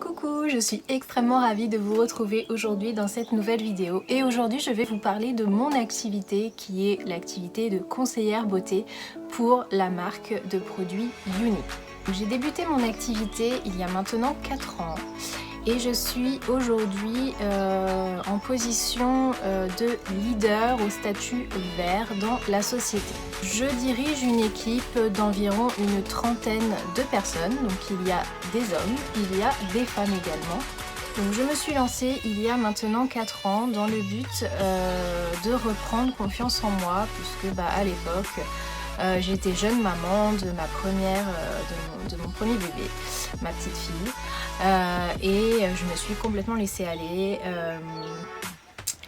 Coucou, je suis extrêmement ravie de vous retrouver aujourd'hui dans cette nouvelle vidéo et aujourd'hui je vais vous parler de mon activité qui est l'activité de conseillère beauté pour la marque de produits Unique. J'ai débuté mon activité il y a maintenant 4 ans et je suis aujourd'hui en position de leader au statut vert dans la société. Je dirige une équipe d'environ une trentaine de personnes, donc il y a des hommes, il y a des femmes également. Donc je me suis lancée il y a maintenant 4 ans dans le but de reprendre confiance en moi puisque à l'époque j'étais jeune maman de ma première, de mon premier bébé, ma petite fille, et je me suis complètement laissée aller.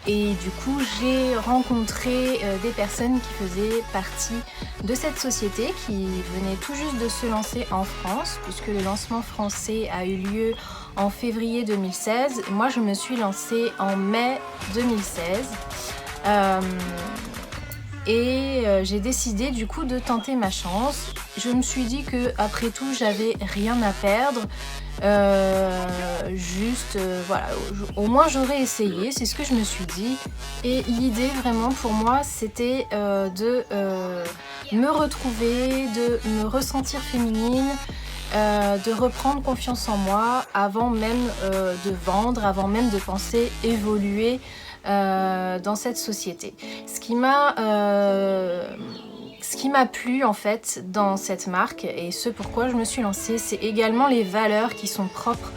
Et du coup, j'ai rencontré des personnes qui faisaient partie de cette société qui venait tout juste de se lancer en France, puisque le lancement français a eu lieu en février 2016. Moi, je me suis lancée en mai 2016. J'ai décidé du coup de tenter ma chance. Je me suis dit que après tout j'avais rien à perdre, voilà, au moins j'aurais essayé, c'est ce que je me suis dit. Et l'idée vraiment pour moi c'était de me retrouver, de me ressentir féminine, de reprendre confiance en moi avant même de vendre, avant même de penser évoluer dans cette société. Ce qui m'a plu en fait dans cette marque et ce pourquoi je me suis lancée, c'est également les valeurs qui sont propres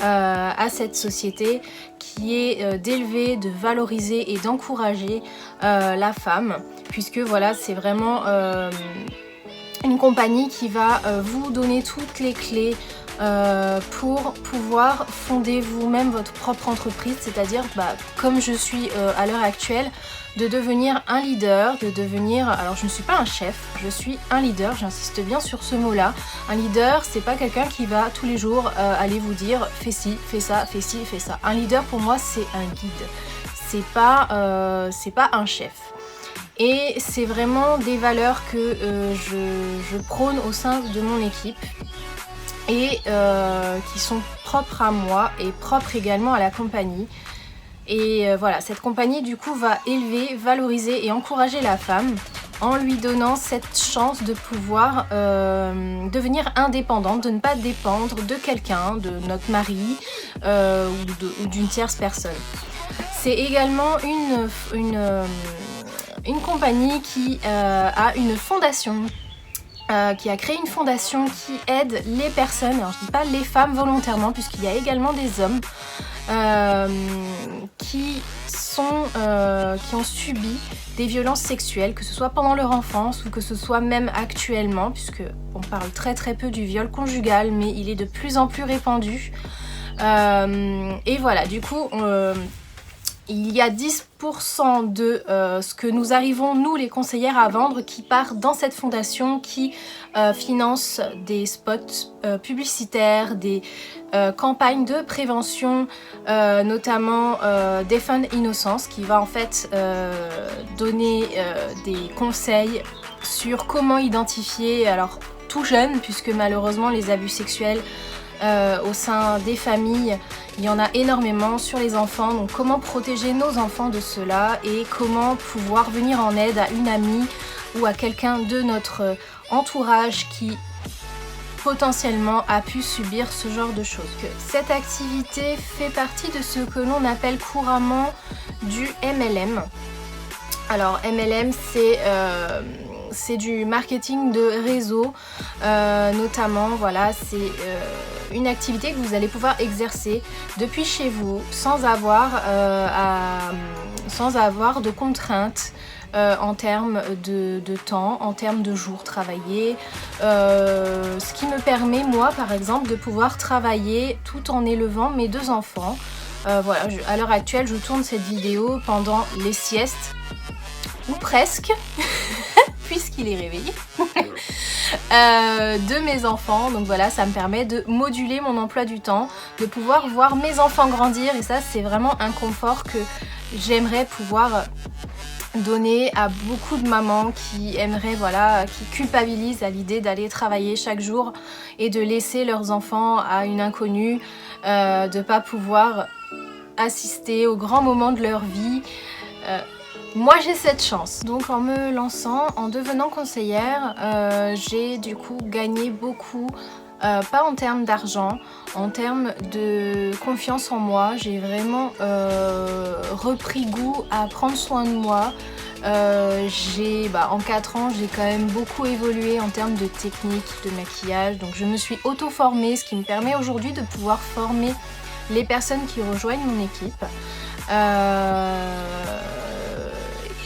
à cette société, qui est d'élever, de valoriser et d'encourager la femme, puisque voilà, c'est vraiment une compagnie qui va vous donner toutes les clés pour pouvoir fonder vous-même votre propre entreprise, c'est-à-dire comme je suis à l'heure actuelle, de devenir un leader, de devenir, alors je ne suis pas un chef, je suis un leader, j'insiste bien sur ce mot-là. Un leader, c'est pas quelqu'un qui va tous les jours aller vous dire fais ci, fais ça, fais ci, fais ça. Un leader pour moi c'est un guide, c'est pas un chef. Et c'est vraiment des valeurs que je prône au sein de mon équipe et qui sont propres à moi et propres également à la compagnie. Et voilà, cette compagnie du coup va élever, valoriser et encourager la femme en lui donnant cette chance de pouvoir devenir indépendante, de ne pas dépendre de quelqu'un, de notre mari ou d'une tierce personne. C'est également une compagnie qui a une fondation, qui a créé une fondation qui aide les personnes, alors je dis pas les femmes volontairement puisqu'il y a également des hommes qui ont subi des violences sexuelles, que ce soit pendant leur enfance ou que ce soit même actuellement, puisque on parle très très peu du viol conjugal, mais il est de plus en plus répandu. Et voilà, du coup, il y a 10% de ce que nous arrivons, nous les conseillères, à vendre qui part dans cette fondation qui finance des spots publicitaires, des campagnes de prévention, notamment Defend Innocence, qui va en fait donner des conseils sur comment identifier, alors tout jeune, puisque malheureusement les abus sexuels au sein des familles, il y en a énormément sur les enfants, donc comment protéger nos enfants de cela et comment pouvoir venir en aide à une amie ou à quelqu'un de notre entourage qui potentiellement a pu subir ce genre de choses. Cette activité fait partie de ce que l'on appelle couramment du MLM. Alors MLM c'est du marketing de réseau, notamment, voilà, c'est une activité que vous allez pouvoir exercer depuis chez vous sans avoir de contraintes en termes de temps, en termes de jours travaillés, ce qui me permet moi par exemple de pouvoir travailler tout en élevant mes 2 enfants. Voilà, à l'heure actuelle je tourne cette vidéo pendant les siestes, ou presque, puisqu'il est réveillé, de mes enfants. Donc voilà, ça me permet de moduler mon emploi du temps, de pouvoir voir mes enfants grandir, et ça c'est vraiment un confort que j'aimerais pouvoir donner à beaucoup de mamans qui aimeraient, voilà, qui culpabilisent à l'idée d'aller travailler chaque jour et de laisser leurs enfants à une inconnue, de pas pouvoir assister aux grands moments de leur vie. Moi j'ai cette chance. Donc en me lançant, en devenant conseillère, j'ai du coup gagné beaucoup. Pas en termes d'argent, en termes de confiance en moi. J'ai vraiment repris goût à prendre soin de moi. En 4 ans, j'ai quand même beaucoup évolué en termes de technique, de maquillage. Donc je me suis auto-formée, ce qui me permet aujourd'hui de pouvoir former les personnes qui rejoignent mon équipe.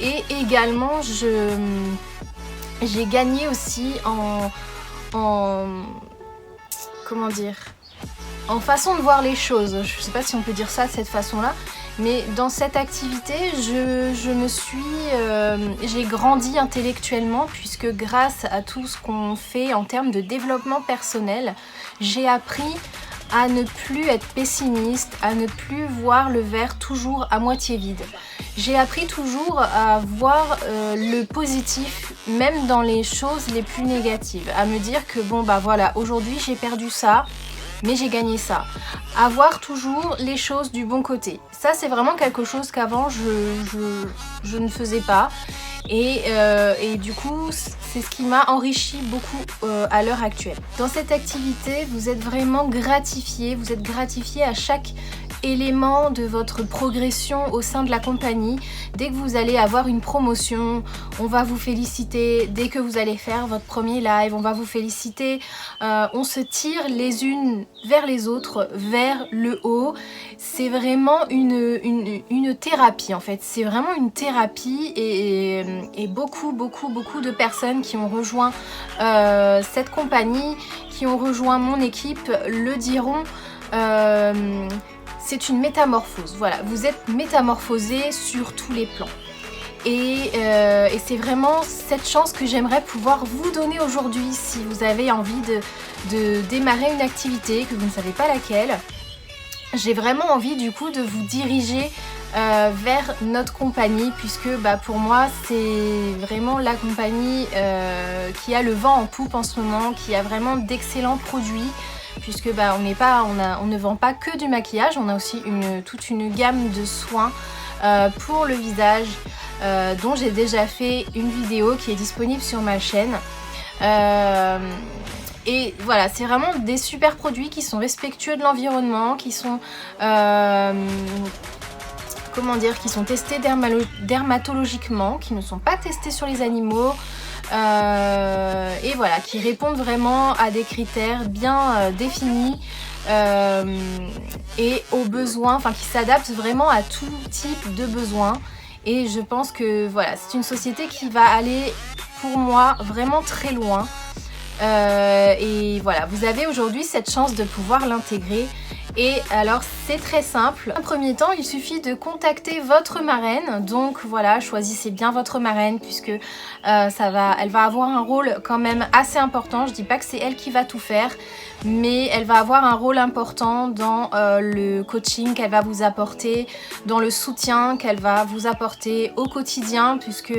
Et également, j'ai gagné aussi comment dire, en façon de voir les choses. Je sais pas si on peut dire ça de cette façon-là, mais dans cette activité, j'ai grandi intellectuellement, puisque grâce à tout ce qu'on fait en termes de développement personnel, j'ai appris à ne plus être pessimiste, à ne plus voir le verre toujours à moitié vide. J'ai appris toujours à voir le positif, même dans les choses les plus négatives. À me dire que bon bah voilà, aujourd'hui j'ai perdu ça, mais j'ai gagné ça. À voir toujours les choses du bon côté. Ça c'est vraiment quelque chose qu'avant je ne faisais pas. Et du coup, c'est ce qui m'a enrichi beaucoup à l'heure actuelle. Dans cette activité, vous êtes vraiment gratifié. Vous êtes gratifié à chaque élément de votre progression au sein de la compagnie. Dès que vous allez avoir une promotion, on va vous féliciter. Dès que vous allez faire votre premier live, on va vous féliciter. On se tire les unes vers les autres, vers le haut. C'est vraiment une thérapie en fait. C'est vraiment une thérapie et beaucoup de personnes qui ont rejoint cette compagnie, qui ont rejoint mon équipe le diront. C'est une métamorphose, voilà, vous êtes métamorphosé sur tous les plans. Et c'est vraiment cette chance que j'aimerais pouvoir vous donner aujourd'hui si vous avez envie de démarrer une activité, que vous ne savez pas laquelle. J'ai vraiment envie du coup de vous diriger vers notre compagnie, puisque pour moi c'est vraiment la compagnie qui a le vent en poupe en ce moment, qui a vraiment d'excellents produits. Puisque on ne vend pas que du maquillage, on a aussi toute une gamme de soins pour le visage dont j'ai déjà fait une vidéo qui est disponible sur ma chaîne. Et voilà, c'est vraiment des super produits qui sont respectueux de l'environnement, qui sont qui sont testés dermatologiquement, qui ne sont pas testés sur les animaux. Et voilà, qui répondent vraiment à des critères bien définis et aux besoins, enfin qui s'adaptent vraiment à tout type de besoins. Et je pense que voilà, c'est une société qui va aller pour moi vraiment très loin. Et voilà, vous avez aujourd'hui cette chance de pouvoir l'intégrer. Et alors c'est très simple. En premier temps, il suffit de contacter votre marraine. Donc voilà, choisissez bien votre marraine, puisque elle va avoir un rôle quand même assez important. Je dis pas que c'est elle qui va tout faire, mais elle va avoir un rôle important dans le coaching qu'elle va vous apporter, dans le soutien qu'elle va vous apporter au quotidien, puisque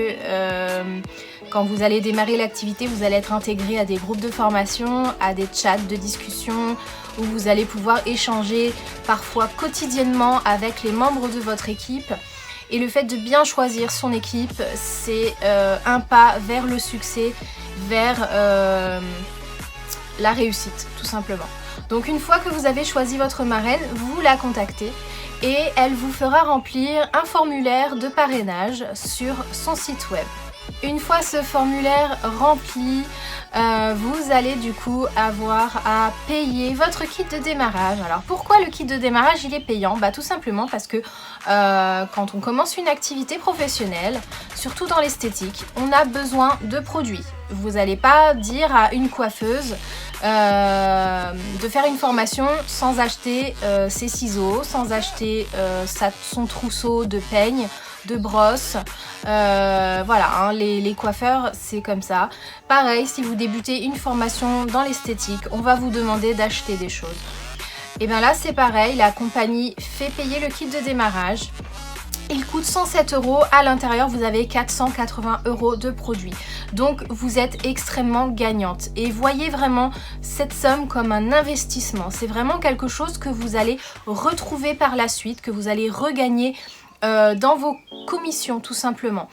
quand vous allez démarrer l'activité, vous allez être intégré à des groupes de formation, à des chats de discussion, où vous allez pouvoir échanger parfois quotidiennement avec les membres de votre équipe. Et le fait de bien choisir son équipe, c'est un pas vers le succès, vers la réussite tout simplement. Donc une fois que vous avez choisi votre marraine, vous la contactez et elle vous fera remplir un formulaire de parrainage sur son site web. Une fois ce formulaire rempli, vous allez du coup avoir à payer votre kit de démarrage. Alors pourquoi le kit de démarrage il est payant? Tout simplement parce que quand on commence une activité professionnelle, surtout dans l'esthétique, on a besoin de produits. Vous n'allez pas dire à une coiffeuse de faire une formation sans acheter ses ciseaux, sans acheter son trousseau de peignes, de brosses. Voilà, les coiffeurs c'est comme ça. Pareil, si vous débutez une formation dans l'esthétique, on va vous demander d'acheter des choses. Et bien là c'est pareil, la compagnie fait payer le kit de démarrage. Il coûte 107 €. À l'intérieur, vous avez 480 € de produits. Donc, vous êtes extrêmement gagnante. Et voyez vraiment cette somme comme un investissement. C'est vraiment quelque chose que vous allez retrouver par la suite, que vous allez regagner dans vos commissions tout simplement.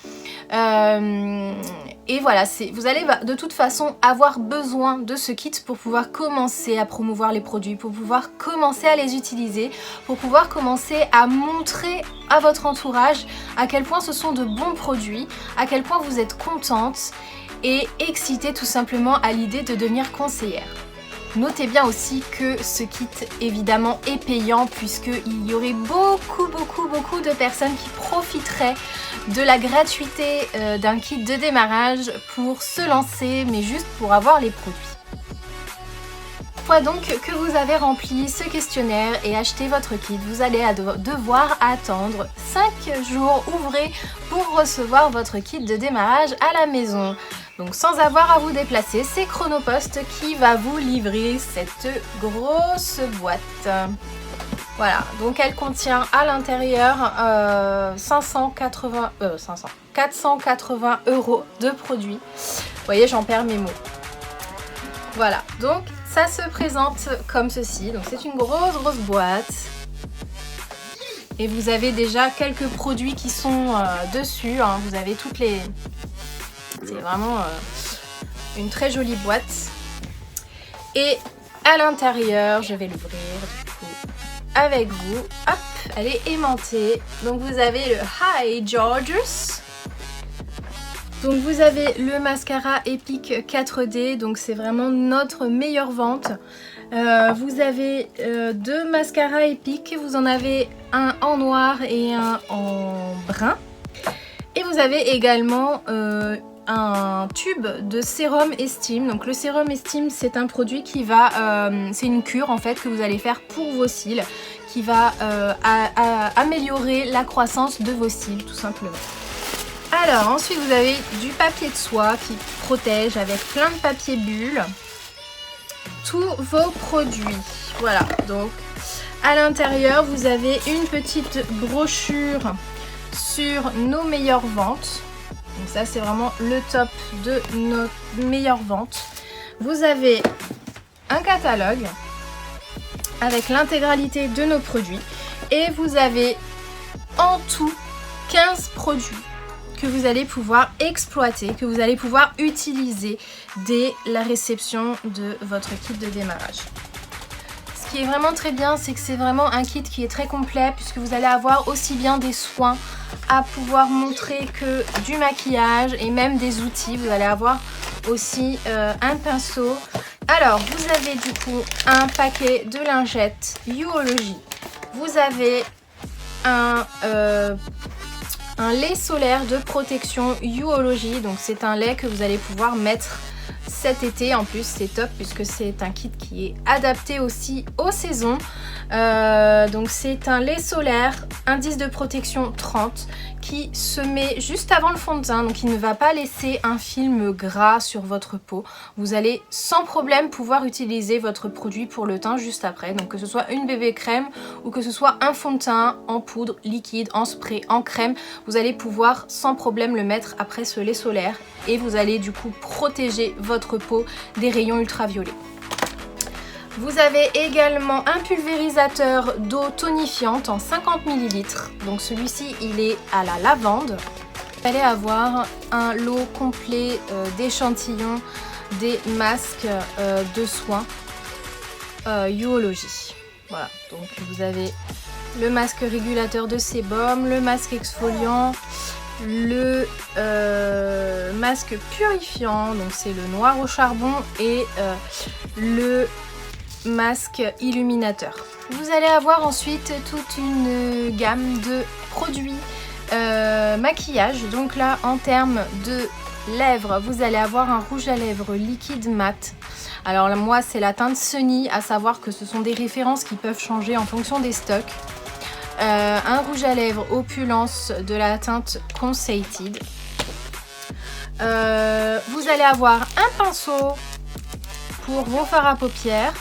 Et voilà, vous allez de toute façon avoir besoin de ce kit pour pouvoir commencer à promouvoir les produits, pour pouvoir commencer à les utiliser, pour pouvoir commencer à montrer à votre entourage à quel point ce sont de bons produits, à quel point vous êtes contente et excitée tout simplement à l'idée de devenir conseillère. Notez bien aussi que ce kit évidemment est payant puisqu'il y aurait beaucoup de personnes qui profiteraient de la gratuité d'un kit de démarrage pour se lancer mais juste pour avoir les produits. Une fois donc que vous avez rempli ce questionnaire et acheté votre kit, vous allez devoir attendre 5 jours ouvrés pour recevoir votre kit de démarrage à la maison. Donc sans avoir à vous déplacer, c'est Chronopost qui va vous livrer cette grosse boîte. Voilà, donc elle contient à l'intérieur 480 € de produits. Vous voyez, j'en perds mes mots. Voilà, donc ça se présente comme ceci. Donc c'est une grosse boîte. Et vous avez déjà quelques produits qui sont dessus. Hein. Vous avez toutes les... C'est vraiment une très jolie boîte. Et à l'intérieur, je vais l'ouvrir du coup avec vous. Hop, elle est aimantée. Donc vous avez le Hi Georges. Donc vous avez le mascara Epic 4D. Donc c'est vraiment notre meilleure vente. Vous avez 2 mascaras Epic. Vous en avez un en noir et un en brun. Et vous avez également... un tube de sérum estime. Donc le sérum estime, c'est un produit qui va c'est une cure en fait que vous allez faire pour vos cils, qui va améliorer la croissance de vos cils tout simplement. Alors ensuite vous avez du papier de soie qui protège avec plein de papier bulle tous vos produits. Voilà, donc à l'intérieur vous avez une petite brochure sur nos meilleures ventes. Donc ça c'est vraiment le top de nos meilleures ventes. Vous avez un catalogue avec l'intégralité de nos produits et vous avez en tout 15 produits que vous allez pouvoir exploiter, que vous allez pouvoir utiliser dès la réception de votre kit de démarrage. Ce qui est vraiment très bien, c'est que c'est vraiment un kit qui est très complet puisque vous allez avoir aussi bien des soins à pouvoir montrer que du maquillage et même des outils. Vous allez avoir aussi un pinceau. Alors vous avez du coup un paquet de lingettes Youology. Vous avez un lait solaire de protection Youology. Donc c'est un lait que vous allez pouvoir mettre cet été. En plus c'est top puisque c'est un kit qui est adapté aussi aux saisons. Donc c'est un lait solaire, indice de protection 30 qui se met juste avant le fond de teint, donc il ne va pas laisser un film gras sur votre peau. Vous allez sans problème pouvoir utiliser votre produit pour le teint juste après, donc que ce soit une bébé crème ou que ce soit un fond de teint en poudre, liquide, en spray, en crème, vous allez pouvoir sans problème le mettre après ce lait solaire et vous allez du coup protéger votre peau des rayons ultraviolets. Vous avez également un pulvérisateur d'eau tonifiante en 50 ml. Donc celui-ci, il est à la lavande. Vous allez avoir un lot complet d'échantillons des masques de soins Youology. Voilà, donc vous avez le masque régulateur de sébum, le masque exfoliant, le masque purifiant, donc c'est le noir au charbon et le masque illuminateur. Vous allez avoir ensuite toute une gamme de produits maquillage. Donc là en termes de lèvres, vous allez avoir un rouge à lèvres liquide mat. Alors là, moi c'est la teinte Sunny, à savoir que ce sont des références qui peuvent changer en fonction des stocks. Un rouge à lèvres opulence de la teinte Concentrated. Vous allez avoir un pinceau pour vos fards à paupières.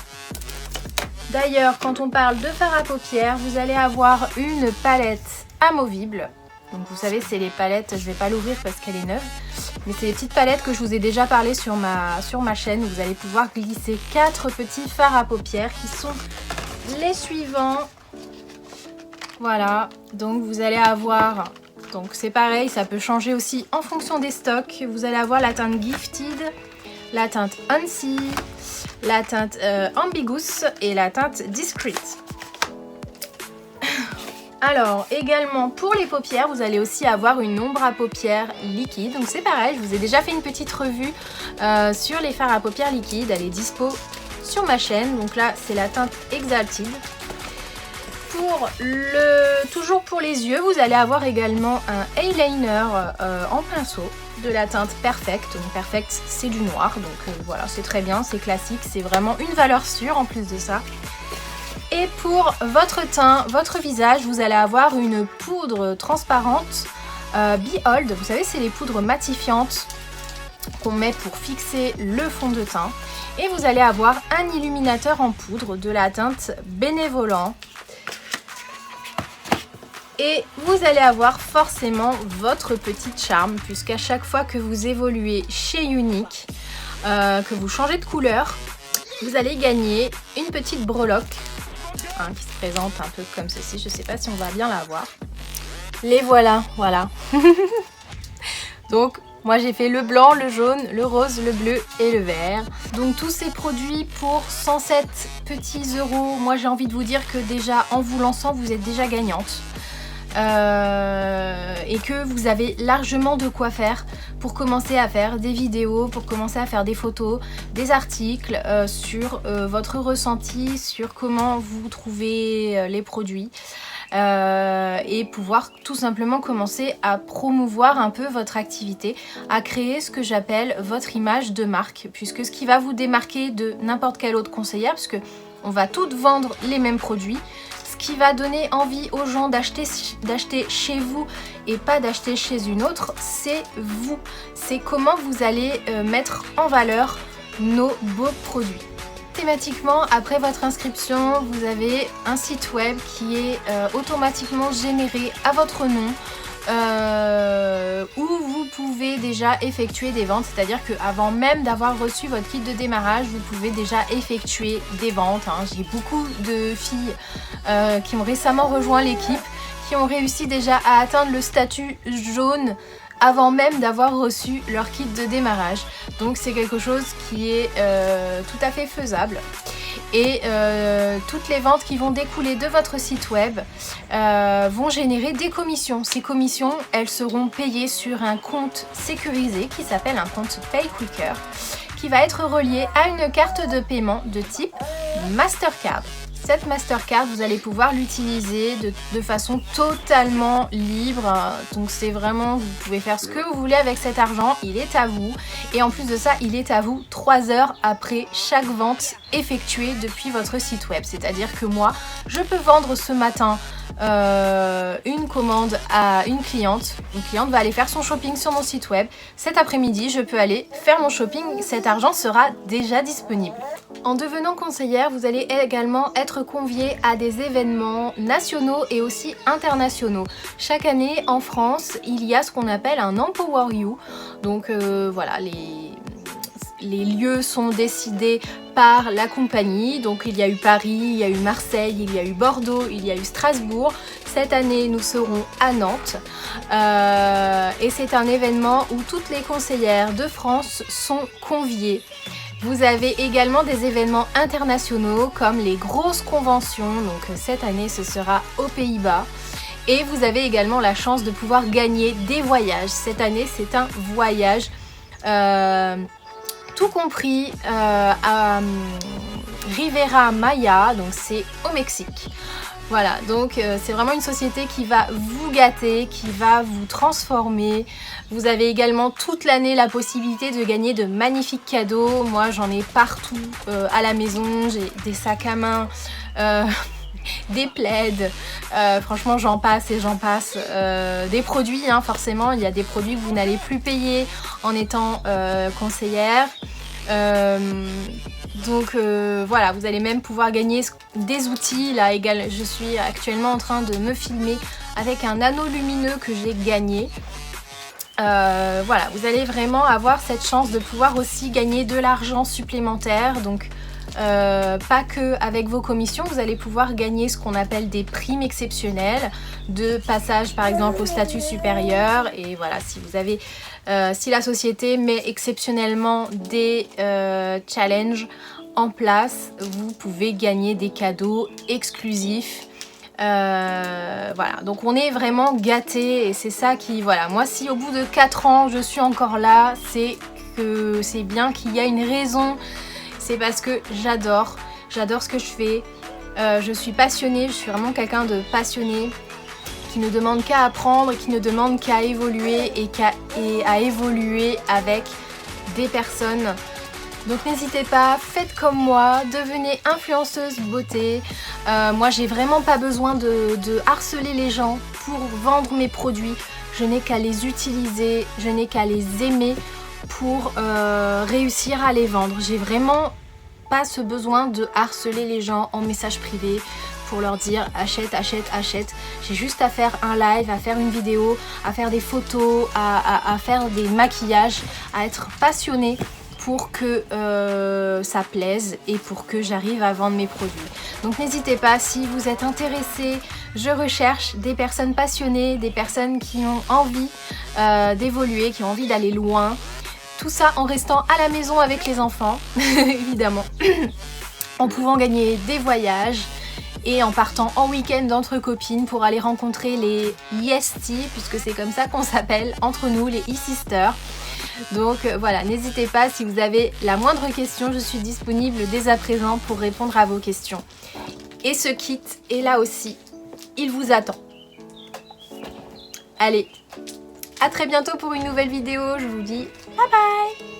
D'ailleurs, quand on parle de fard à paupières, vous allez avoir une palette amovible Donc vous savez, c'est les palettes, je vais pas l'ouvrir parce qu'elle est neuve, mais c'est les petites palettes que je vous ai déjà parlé sur ma chaîne, où vous allez pouvoir glisser 4 petits fards à paupières qui sont les suivants. Voilà, donc vous allez avoir, donc c'est pareil, ça peut changer aussi en fonction des stocks. Vous allez avoir la teinte Gifted, la teinte Unsea, la teinte Ambiguous et la teinte Discreet. Alors également pour les paupières, vous allez aussi avoir une ombre à paupières liquide. Donc c'est pareil, je vous ai déjà fait une petite revue sur les fards à paupières liquides. Elle est dispo sur ma chaîne. Donc là c'est la teinte Exalted. Toujours pour les yeux, vous allez avoir également un eyeliner en pinceau de la teinte Perfect. Donc Perfect c'est du noir, donc voilà, c'est très bien, c'est classique, c'est vraiment une valeur sûre en plus de ça. Et pour votre teint, votre visage, vous allez avoir une poudre transparente Behold. Vous savez, c'est les poudres matifiantes qu'on met pour fixer le fond de teint. Et vous allez avoir un illuminateur en poudre de la teinte Bénévolant. Et vous allez avoir forcément votre petit charme, puisqu'à chaque fois que vous évoluez chez Younique, que vous changez de couleur, vous allez gagner une petite breloque. Qui se présente un peu comme ceci, je sais pas si on va bien la voir. Les voilà. Donc moi j'ai fait le blanc, le jaune, le rose, le bleu et le vert. Donc tous ces produits pour 107 petits euros. Moi j'ai envie de vous dire que déjà en vous lançant vous êtes déjà gagnante. Et que vous avez largement de quoi faire pour commencer à faire des vidéos, pour commencer à faire des photos, des articles sur votre ressenti, sur comment vous trouvez les produits et pouvoir tout simplement commencer à promouvoir un peu votre activité, à créer ce que j'appelle votre image de marque, puisque ce qui va vous démarquer de n'importe quelle autre conseillère, parce que on va toutes vendre les mêmes produits. Ce qui va donner envie aux gens d'acheter chez vous et pas d'acheter chez une autre, c'est vous. C'est comment vous allez mettre en valeur nos beaux produits. Thématiquement, après votre inscription, vous avez un site web qui est automatiquement généré à votre nom. Où vous pouvez déjà effectuer des ventes, c'est-à-dire qu'avant même d'avoir reçu votre kit de démarrage, vous pouvez déjà effectuer des ventes. J'ai beaucoup de filles qui ont récemment rejoint l'équipe, qui ont réussi déjà à atteindre le statut jaune avant même d'avoir reçu leur kit de démarrage. Donc c'est quelque chose qui est tout à fait faisable. Et toutes les ventes qui vont découler de votre site web vont générer des commissions. Ces commissions, elles seront payées sur un compte sécurisé qui s'appelle un compte PayQuicker, qui va être relié à une carte de paiement de type Mastercard. Cette Mastercard, vous allez pouvoir l'utiliser de façon totalement libre. Donc c'est vraiment, vous pouvez faire ce que vous voulez avec cet argent, il est à vous. Et en plus de ça, il est à vous 3 heures après chaque vente effectuée depuis votre site web. C'est-à-dire que moi, je peux vendre ce matin une commande à une cliente. Une cliente va aller faire son shopping sur mon site web. Cet après-midi, je peux aller faire mon shopping. Cet argent sera déjà disponible. En devenant conseillère, vous allez également être conviée à des événements nationaux et aussi internationaux. Chaque année, en France, il y a ce qu'on appelle un Empower You. Donc voilà, les lieux sont décidés par la compagnie. Donc il y a eu Paris, il y a eu Marseille, il y a eu Bordeaux, il y a eu Strasbourg. Cette année, nous serons à Nantes. Et c'est un événement où toutes les conseillères de France sont conviées. Vous avez également des événements internationaux comme les grosses conventions. Donc cette année, ce sera aux Pays-Bas. Et vous avez également la chance de pouvoir gagner des voyages. Cette année, c'est un voyage tout compris à Riviera Maya, donc c'est au Mexique. Voilà, donc c'est vraiment une société qui va vous gâter, qui va vous transformer. Vous avez également toute l'année la possibilité de gagner de magnifiques cadeaux. Moi, j'en ai partout à la maison. J'ai des sacs à main, des plaids, franchement j'en passe et j'en passe. Des produits, forcément, il y a des produits que vous n'allez plus payer en étant conseillère. Donc voilà, vous allez même pouvoir gagner des outils. Là, je suis actuellement en train de me filmer avec un anneau lumineux que j'ai gagné. Voilà, vous allez vraiment avoir cette chance de pouvoir aussi gagner de l'argent supplémentaire. Donc pas que avec vos commissions, vous allez pouvoir gagner ce qu'on appelle des primes exceptionnelles de passage par exemple au statut supérieur. Et voilà, si vous avez si la société met exceptionnellement des challenges en place, vous pouvez gagner des cadeaux exclusifs. Voilà, donc on est vraiment gâtés et c'est ça qui, voilà, moi si au bout de 4 ans je suis encore là, c'est que c'est bien qu'il y a une raison, c'est parce que j'adore ce que je fais, je suis passionnée, je suis vraiment quelqu'un de passionné qui ne demande qu'à apprendre, qui ne demande qu'à évoluer et à évoluer avec des personnes. Donc n'hésitez pas, faites comme moi, devenez influenceuse beauté. Moi j'ai vraiment pas besoin de harceler les gens pour vendre mes produits. Je n'ai qu'à les utiliser, je n'ai qu'à les aimer pour réussir à les vendre. J'ai vraiment pas ce besoin de harceler les gens en message privé pour leur dire achète, achète, achète. J'ai juste à faire un live, à faire une vidéo, à faire des photos, à faire des maquillages, à être passionnée pour que ça plaise et pour que j'arrive à vendre mes produits. Donc n'hésitez pas, si vous êtes intéressé, je recherche des personnes passionnées, des personnes qui ont envie d'évoluer, qui ont envie d'aller loin. Tout ça en restant à la maison avec les enfants, évidemment, en pouvant gagner des voyages et en partant en week-end entre copines pour aller rencontrer les Yesty, puisque c'est comme ça qu'on s'appelle entre nous, les e-sisters. Donc voilà, n'hésitez pas, si vous avez la moindre question, je suis disponible dès à présent pour répondre à vos questions. Et ce kit est là aussi, il vous attend. Allez, à très bientôt pour une nouvelle vidéo, je vous dis bye bye.